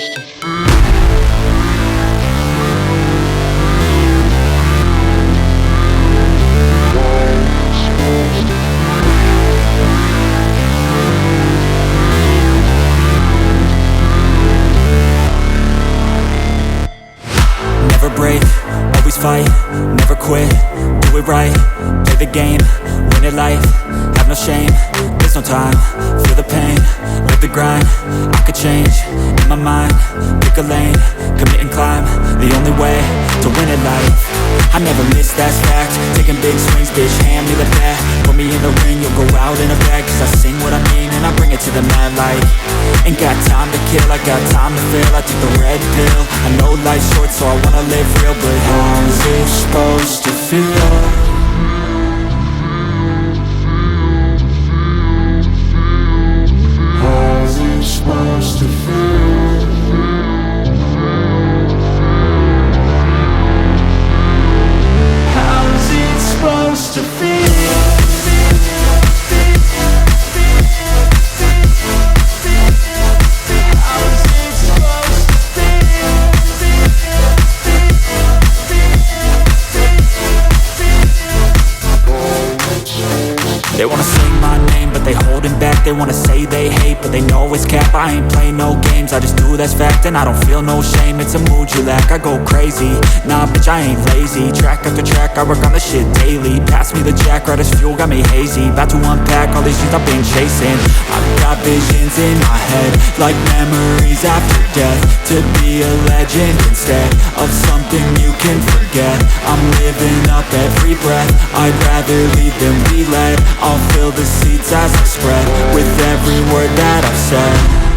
Never break, always fight, never quit, do it right, play the game, win it life, have no shame, there's no time, feel the pain, live the grind, I could change, in my mind, pick a lane, commit and climb, the only way to win it life. I never miss, that's fact, taking big swings, bitch, hand me the bat, put me in the ring, you'll go out in a bag, cause I sing what I mean and I bring it to the mad light. Ain't got time to kill, I got time to feel, I take the red pill, I know life's short so I wanna live real, but how's it supposed to feel? How's it supposed to feel? How's it supposed to feel? They wanna say my name, but they holding back. They wanna say they hate, but they know it's cap. I ain't play no games, I just do that's fact. And I don't feel no shame, it's a mood you lack. I go crazy, nah bitch I ain't lazy. Track after track, I work on the shit daily. Pass me the jack, right as fuel, got me hazy. About to unpack all these things I've been chasing. I've got visions in my head, like memories after death. To be a legend instead of something you can forget. I'm living up every breath, I'd rather lead than be led. I'll fill the seats as I spread with every word that I've said.